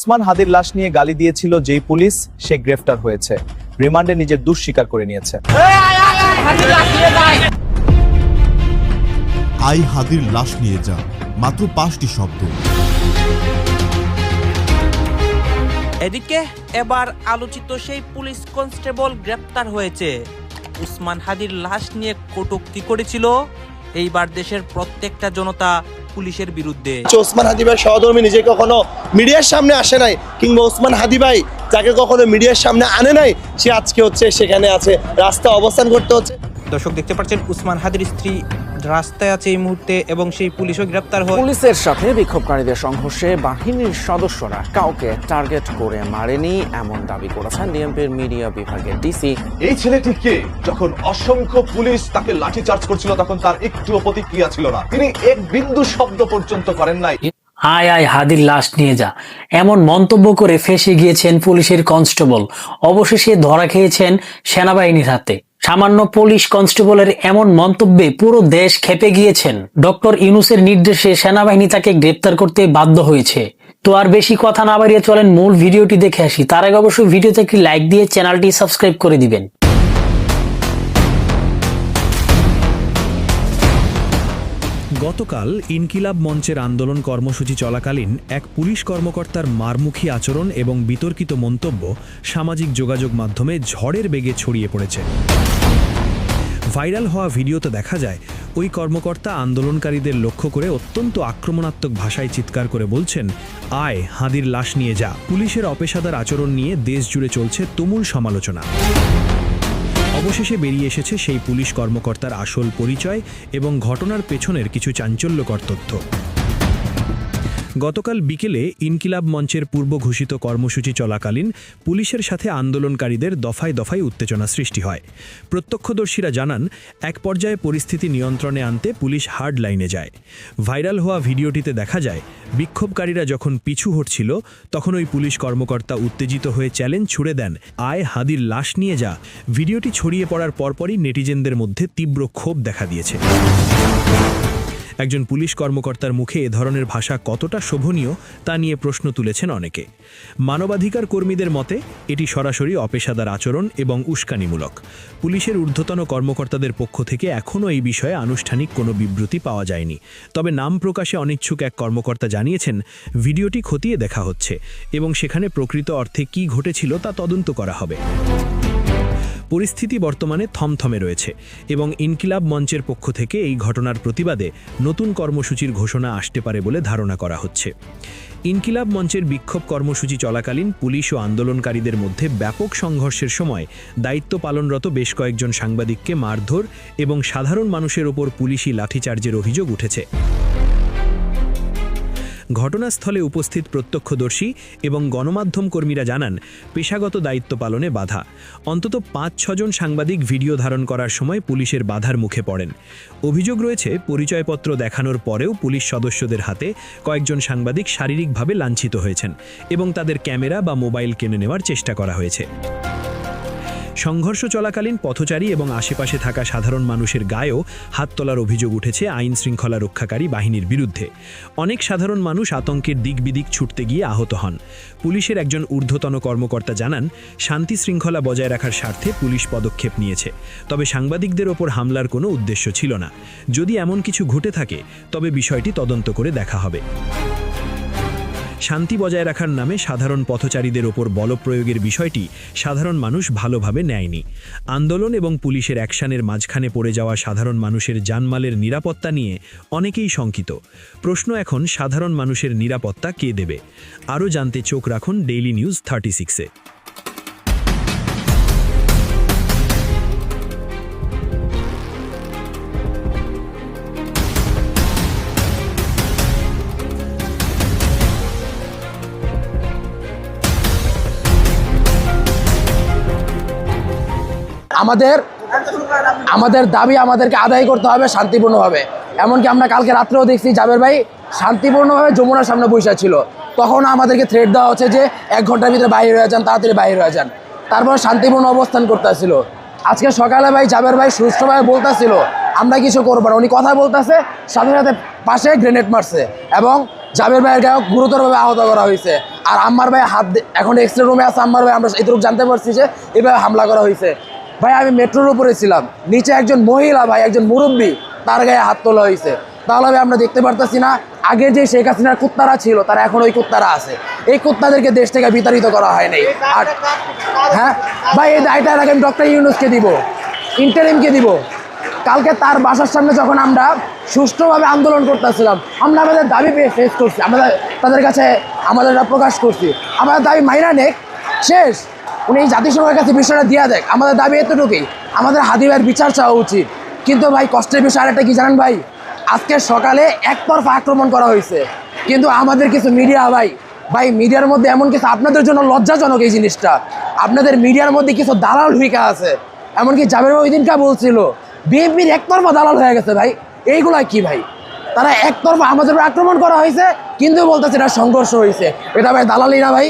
ওসমান হাদির লাশ নিয়ে গালি দিয়েছিল যেই পুলিশ, সে গ্রেফতার হয়েছে। রিমান্ডে নিজের দোষ স্বীকার করে নিয়েছে। আই হাদির লাশ নিয়ে যা, মাত্র 5টি শব্দ। এদিকে এবার আলোচিত সেই পুলিশ কনস্টেবল গ্রেপ্তার হয়েছে। ওসমান হাদির লাশ নিয়ে কটূক্তি করেছিল। এইবার দেশের প্রত্যেকটা জনতা পুলিশের বিরুদ্ধে। ওসমান হাদি ভাই সহধর্মী নিজে কখনো মিডিয়ার সামনে আসে নাই, কিংবা ওসমান হাদি ভাই যাকে কখনো মিডিয়ার সামনে আনে নাই, সে আজকে হচ্ছে সেখানে আছে, রাস্তা অবস্থান করতে হচ্ছে। দর্শক দেখতে পাচ্ছেন ওসমান হাদির স্ত্রী রাস্তায় আছে এই মুহূর্তে, এবং সেই পুলিশও গ্রেপ্তার হয়। পুলিশের সাথে বিক্ষোভকারীদের সংঘর্ষে বাহিনীর সদস্যরা কাউকে টার্গেট করে মারেনি এমন দাবি করেছেন ডিএমপির মিডিয়া বিভাগের ডিসি। এই ছেলেটি কে? যখন অসংখ্য পুলিশ তাকে লাঠিচার্জ করছিল তখন তার একটুও প্রতিক্রিয়া ছিল না, তিনি এক বিন্দু শব্দ পর্যন্ত করেন নাই। আয় আয় হাদির লাশ নিয়ে যা, এমন মন্তব্য করে ফেঁসে গিয়েছেন পুলিশের কনস্টেবল। অবশেষে ধরা খেয়েছেন সেনাবাহিনীর হাতে। সামান্য পুলিশ কনস্টেবলের এমন মন্তব্যে পুরো দেশ ক্ষেপে গিয়েছেন। ডক্টর ইউনূসের নির্দেশে সেনাবাহিনী তাকে গ্রেপ্তার করতে বাধ্য হয়েছে। তো আর বেশি কথা না বাড়িয়ে চলেন মূল ভিডিওটি দেখে আসি। তার আগে অবশ্যই ভিডিওতে একটি লাইক দিয়ে চ্যানেলটি সাবস্ক্রাইব করে দিবেন। গতকাল ইনকিলাব মঞ্চের আন্দোলন কর্মসূচি চলাকালীন এক পুলিশ কর্মকর্তার মারমুখী আচরণ এবং বিতর্কিত মন্তব্য সামাজিক যোগাযোগ মাধ্যমে ঝড়ের বেগে ছড়িয়ে পড়েছে। ভাইরাল হওয়া ভিডিওতে দেখা যায় ওই কর্মকর্তা আন্দোলনকারীদের লক্ষ্য করে অত্যন্ত আক্রমণাত্মক ভাষায় চিৎকার করে বলছেন, আয় হাদির লাশ নিয়ে যা। পুলিশের অপেশাদার আচরণ নিয়ে দেশ জুড়ে চলছে তুমুল সমালোচনা। অবশেষে বেরিয়ে এসেছে সেই পুলিশ কর্মকর্তার আসল পরিচয় এবং ঘটনার পেছনের কিছু চাঞ্চল্যকর তথ্য। গতকাল বিকেলে ইনকিলাব মঞ্চের পূর্ব ঘোষিত কর্মসূচি চলাকালীন পুলিশের সাথে আন্দোলনকারীদের দফায় দফায় উত্তেজনা সৃষ্টি হয়। প্রত্যক্ষদর্শীরা জানান, এক পর্যায়ে পরিস্থিতি নিয়ন্ত্রণে আনতে পুলিশ হার্ড লাইনে যায়। ভাইরাল হওয়া ভিডিওটিতে দেখা যায় বিক্ষোভকারীরা যখন পিছু হটছিল তখন ওই পুলিশ কর্মকর্তা উত্তেজিত হয়ে চ্যালেঞ্জ ছুড়ে দেন, আয় হাদির লাশ নিয়ে যা। ভিডিওটি ছড়িয়ে পড়ার পরপরই নেটিজেনদের মধ্যে তীব্র ক্ষোভ দেখা দিয়েছে। একজন পুলিশ কর্মকর্তার মুখে এ ধরনের ভাষা কতটা শোভনীয় তা নিয়ে প্রশ্ন তুলেছেন অনেকে। মানবাধিকার কর্মীদের মতে এটি সরাসরি অপেশাদার আচরণ এবং উস্কানিমূলক। পুলিশের ঊর্ধ্বতন কর্মকর্তাদের পক্ষ থেকে এখনও এই বিষয়ে আনুষ্ঠানিক কোনো বিবৃতি পাওয়া যায়নি। তবে নাম প্রকাশে অনিচ্ছুক এক কর্মকর্তা জানিয়েছেন, ভিডিওটি খতিয়ে দেখা হচ্ছে এবং সেখানে প্রকৃত অর্থে কী ঘটেছিল তা তদন্ত করা হবে। পরিস্থিতি বর্তমানে থমথমে রয়েছে এবং ইনকিলাব মঞ্চের পক্ষ থেকে এই ঘটনার প্রতিবাদে নতুন কর্মসূচির ঘোষণা আসতে পারে বলে ধারণা করা হচ্ছে। ইনকিলাব মঞ্চের বিক্ষোভ কর্মসূচি চলাকালীন পুলিশ ও আন্দোলনকারীদের মধ্যে ব্যাপক সংঘর্ষের সময় দায়িত্ব পালনরত বেশ কয়েকজন সাংবাদিককে মারধর এবং সাধারণ মানুষের ওপর পুলিশি লাঠিচার্জের অভিযোগ উঠেছে। ঘটনাস্থলে উপস্থিত প্রত্যক্ষদর্শী এবং গণমাধ্যম কর্মীরা জানান, পেশাগত দায়িত্ব পালনে বাধা। অন্তত 5-6 জন সাংবাদিক ভিডিও ধারণ করার সময় পুলিশের বাধার মুখে পড়েন। অভিযোগ রয়েছে, পরিচয়পত্র দেখানোর পরেও পুলিশ সদস্যদের হাতে কয়েকজন সাংবাদিক শারীরিকভাবে লাঞ্ছিত হয়েছেন এবং তাদের ক্যামেরা বা মোবাইল কেড়ে নেওয়ার চেষ্টা করা হয়েছে। সংঘর্ষ চলাকালীন পথচারী এবং আশেপাশে থাকা সাধারণ মানুষের গায়েও হাত তোলার অভিযোগ উঠেছে আইন শৃঙ্খলা রক্ষাকারী বাহিনীর বিরুদ্ধে। অনেক সাধারণ মানুষ আতঙ্কের দিক বিদিক ছুটতে গিয়ে আহত হন। পুলিশের একজন ঊর্ধ্বতন কর্মকর্তা জানান, শান্তি শৃঙ্খলা বজায় রাখার স্বার্থে পুলিশ পদক্ষেপ নিয়েছে, তবে সাংবাদিকদের ওপর হামলার কোনো উদ্দেশ্য ছিল না। যদি এমন কিছু ঘটে থাকে তবে বিষয়টি তদন্ত করে দেখা হবে। শান্তি বজায় রাখার নামে সাধারণ পথচারীদের ওপর বলপ্রয়োগের বিষয়টি সাধারণ মানুষ ভালোভাবে নেয়নি। আন্দোলন এবং পুলিশের অ্যাকশনের মাঝখানে পড়ে যাওয়া সাধারণ মানুষের জানমালের নিরাপত্তা নিয়ে অনেকেই শঙ্কিত। প্রশ্ন এখন, সাধারণ মানুষের নিরাপত্তা কে দেবে? আরও জানতে চোখ রাখুন ডেইলি নিউজ 36-এ। আমাদের দাবি আমাদেরকে আদায় করতে হবে শান্তিপূর্ণভাবে। এমনকি আমরা কালকে রাত্রেও দেখছি জাবের ভাই শান্তিপূর্ণভাবে যমুনার সামনে বসে ছিল, তখন আমাদেরকে থ্রেট দেওয়া হচ্ছে যে 1 ঘন্টার ভিতরে বাইরে হয়ে যান, তাড়াতাড়ি বাইরে হয়ে যান। তারপর শান্তিপূর্ণ অবস্থান করতেছিল। আজকে সকালে ভাই জাবের ভাই সুষ্ঠুভাবে বলতেছিল আমরা কিছু করবো না, উনি কথা বলতেছে, সাথে সাথে পাশে গ্রেনেড মারছে এবং জাবের ভাইয়ের গায়ে গুরুতরভাবে আহত করা হয়েছে। আর আম্মার ভাই এখন এক্সরে রুমে আছে আম্মার ভাই, আমরা এটুকু জানতে পারছি যে এভাবে হামলা করা হয়েছে। ভাই আমি মেট্রোর উপরে ছিলাম, নিচে একজন মহিলা ভাই, একজন মুরব্বী, তার গায়ে হাত তোলা হয়েছে। তাহলে ভাই আমরা দেখতে পারতেছি না আগে যে শেখ হাসিনার কুত্তারা ছিল তারা এখন ওই কুত্তারা আছে, এই কুত্তাদেরকে দেশ থেকে বিতাড়িত করা হয় নাই। আর হ্যাঁ ভাই এই দায়টা আগে আমি ডক্টর ইউনূসকে দিব, ইন্টারিমকে দিব। কালকে তার বাসার সামনে যখন আমরা সুষ্ঠুভাবে আন্দোলন করতেছিলাম, আমরা আমাদের দাবি ফেস করছি, আমরা তাদের কাছে আমাদের প্রকাশ করছি, আমাদের দাবি মাইনা নেক শেষ। উনি জাতিসংঘের কাছে বিষয়টা দিয়া দেখ, আমাদের দাবি এতটুকুই, আমাদের হাদি ভাইয়ের বিচার চাওয়া উচিত। কিন্তু ভাই কষ্টের বিষয় আরেকটা কি জানেন ভাই, আজকে সকালে একতরফা আক্রমণ করা হয়েছে, কিন্তু আমাদের কিছু মিডিয়া ভাই মিডিয়ার মধ্যে এমন কিছু, আপনাদের জন্য লজ্জাজনক এই জিনিসটা, আপনাদের মিডিয়ার মধ্যে কিছু দালাল ঢুইকা আছে। এমনকি জাবের ভাই ওই দিনকা বলছিল বিএনপির একতরফা দালাল হয়ে গেছে ভাই। এইগুলা কি ভাই, তারা একতরফা আমাদের উপর আক্রমণ করা হয়েছে কিন্তু বলতেছে এটা সংঘর্ষ হয়েছে, এটা ভাই দালালি না ভাই।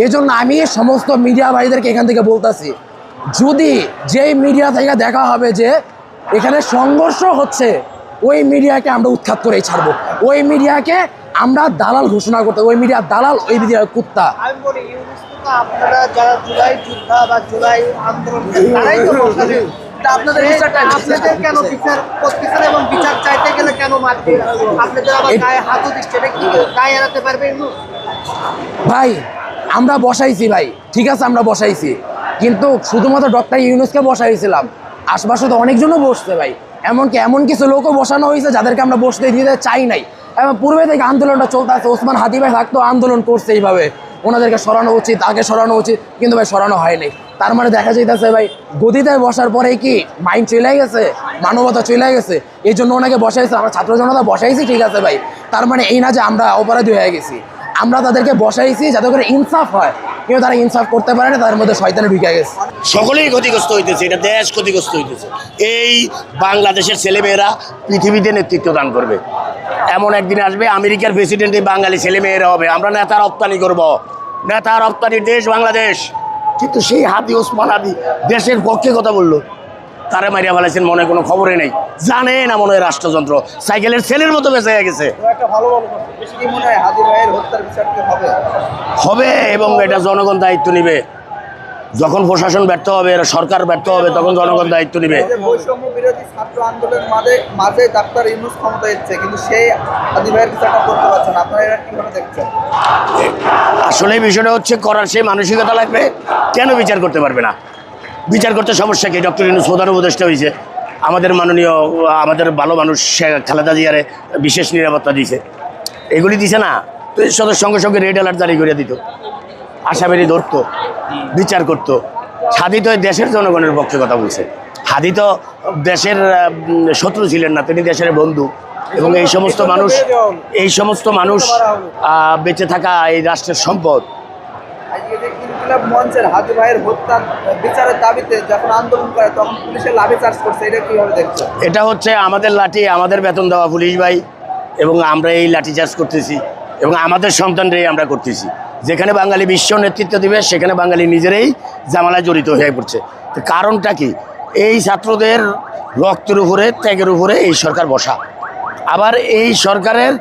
এই জন্য আমি সমস্ত মিডিয়া ভাইদেরকে এখান থেকে বলতেছি, যদি যেই মিডিয়া থেকে দেখা হবে যে এখানে সংঘর্ষ হচ্ছে, ওই মিডিয়াকে আমরা উৎখাত করেই ছাড়বো, ওই মিডিয়াকে আমরা দালাল ঘোষণা করতে, ওই মিডিয়ার দালাল, ওই মিডিয়ার কুত্তা। আমি বলি আপনারা যারা জুলাই যোদ্ধা বা জুলাই আন্দোলন তারাই তো বসালেন, আপনাদের কেন বিচার এবং বিচার চাইতে গেলে কেন মারবে, আপনাদের আবার গায়ে হাতও দিচ্ছে, এটা কি গায়ে এড়াতে পারবে? ভাই আমরা বসাইছি ভাই, ঠিক আছে আমরা বসাইছি, কিন্তু শুধুমাত্র ডক্টর ইউনূসকে বসাইছিলাম, আশপাশে তো অনেকজনও বসছে ভাই, এমনকি এমন কিছু লোকও বসানো হয়েছে যাদেরকে আমরা বসতে দিতে চাই নাই। এবং পূর্বে থেকে আন্দোলনটা চলতে আছে, ওসমান হাদি ভাই থাকতো আন্দোলন করছে এইভাবে, ওনাদেরকে সরানো উচিত, আগে সরানো উচিত, কিন্তু ভাই সরানো হয়নি। তার মানে দেখা যাইতেছে ভাই গদিতে বসার পরে কি মাইন্ড চলে গেছে, মানবতা চলে গেছে, এই জন্য ওনাকে বসাইছে। আমরা ছাত্র জনতা বসাইছি ঠিক আছে ভাই, তার মানে এই না যে আমরা অপরাধী হয়ে গেছি, আমরা তাদেরকে বসাইছি যাতে করে ইনসাফ হয়, কিন্তু তারা ইনসাফ করতে পারে না, তাদের মধ্যে শয়তানে ঢুকে গেছে। সকলেই ক্ষতিগ্রস্ত হইতেছে, এটা দেশ ক্ষতিগ্রস্ত হইতেছে। এই বাংলাদেশের ছেলেমেয়েরা পৃথিবীতে নেতৃত্ব দান করবে, এমন একদিন আসবে আমেরিকার প্রেসিডেন্ট এই বাঙালি ছেলেমেয়েরা হবে। আমরা নেতা রপ্তানি করব, নেতা রপ্তানির দেশ বাংলাদেশ। কিন্তু সেই হাদি ওসমান হাদি দেশের পক্ষে কথা বললো, তারা মারিয়া ফেলাইছেন, মনে কোনো খবরই নেই, জানে না মনে হয় রাষ্ট্রযন্ত্র সাইকেলের ছেলের মতো বেঁচে গেছে। হবে এবং এটা জনগণ দায়িত্ব নিবে। যখন প্রশাসন ব্যর্থ হবে, সরকার ব্যর্থ হবে, তখন জনগণ দায়িত্ব নিবে। বৈষম্য বিরোধী ছাত্র আন্দোলনের মাঝে ডাক্তার ইউনূস ক্ষমতা এসেছে, কিন্তু সেই হাদি ভাইয়ের বিচারটা করতে পারছেন, আপনারা এটা কিভাবে দেখছেন? আসলে বিষয়টা হচ্ছে করার সেই মানসিকতা লাগবে, কেন বিচার করতে পারবে না? বিচার করতে সমস্যা কি? ডক্টর ইউনূস প্রধান উপদেষ্টা হয়েছে, আমাদের মাননীয়, আমাদের ভালো মানুষ খালেদা জিয়ারে বিশেষ নিরাপত্তা দিয়েছে, এগুলি দিছে না তো সঙ্গে সঙ্গে রেড অ্যালার্ট জারি করে দিত, আসামিরি ধরতো, বিচার করতো। হাদি তো দেশের জনগণের পক্ষে কথা বলছে, হাদি তো দেশের শত্রু ছিলেন না, তিনি দেশের বন্ধু। এবং এই সমস্ত মানুষ বেঁচে থাকা এই রাষ্ট্রের সম্পদ। ইনকিলাব মঞ্চের হাদি ভাইয়ের হত্যা বিচারের দাবিতে যখন আন্দোলন করে তখন পুলিশের লাঠি চার্জ করছে, এটা কিভাবে দেখছো? এটা হচ্ছে আমাদের লাঠি, আমাদের বেতন দেওয়া পুলিশ ভাই, এবং আমরা এই লাঠি চার্জ করতেছি এবং আমাদের সন্তানরাই আমরা করতেছি। যেখানে বাঙালি বিশ্ব নেতৃত্ব দিবে সেখানে বাঙালি নিজেরাই জামালায় জড়িত হয়ে পড়ছে। তো কারণটা কি? এই ছাত্রদের রক্তের উপরে, ত্যাগের উপরে এই সরকার বসা। আবার এই সরকারের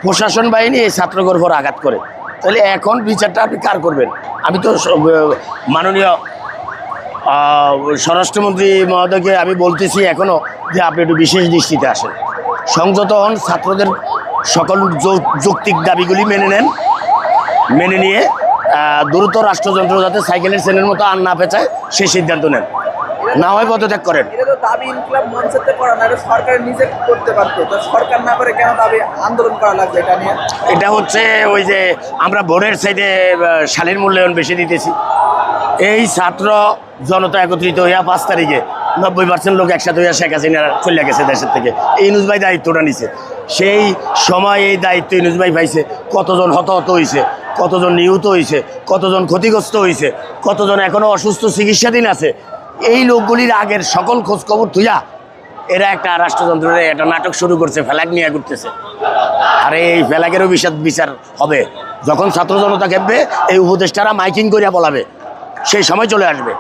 প্রশাসন বাহিনী এই ছাত্রদের উপর আঘাত করে। তাহলে এখন বিচারটা আপনি কার করবেন? আমি তো মাননীয় স্বরাষ্ট্রমন্ত্রী মহোদয়কে আমি বলতেছি এখনও যে আপনি একটু বিশেষ দৃষ্টিতে আসেন, সংযত হন, ছাত্রদের সকল যৌক্তিক দাবিগুলি মেনে নিয়ে দ্রুত রাষ্ট্রযন্ত্র যাতে সাইকেলের চেনের মতো আর না পেঁচায় সেই সিদ্ধান্ত নেন, না হয় পদত্যাগ করেন। এটা তো দাবি ইনকিলাব মঞ্চের করা না, এটা সরকার নিজে করতে পারতো, তো সরকার না করে কেন দাবি আন্দোলন করা লাগবে এটা নিয়ে? এটা হচ্ছে ওই যে আমরা ভোটের সাইডে সালের মূল্যায়ন বেশি দিতেছি। এই ছাত্র জনতা একত্রিত হইয়া 5 তারিখে 90% লোক একসাথে হইয়া শেখ হাসিনা চলে গেছে দেশের থেকে, ইউনূস ভাই দায়িত্বটা নিছে। সেই সময় এই দায়িত্ব ইউনূস ভাই পাইছে, কতজন হতাহত হয়েছে, কতজন নিহত হয়েছে, কতজন ক্ষতিগ্রস্ত হয়েছে, কতজন এখনও অসুস্থ চিকিৎসাধীন আছে, এই লোকগুলির আগের সকল খোঁজখবর থুইয়া এরা একটা রাষ্ট্রযন্ত্রের একটা নাটক শুরু করছে, ফ্ল্যাগ নিয়ে ঘুরতেছে। আর এই ফ্ল্যাগেরও বিচার হবে যখন ছাত্র জনতা খেপবে, এই উপদেষ্টারা মাইকিং করিয়া বলাবে, সেই সময় চলে আসবে।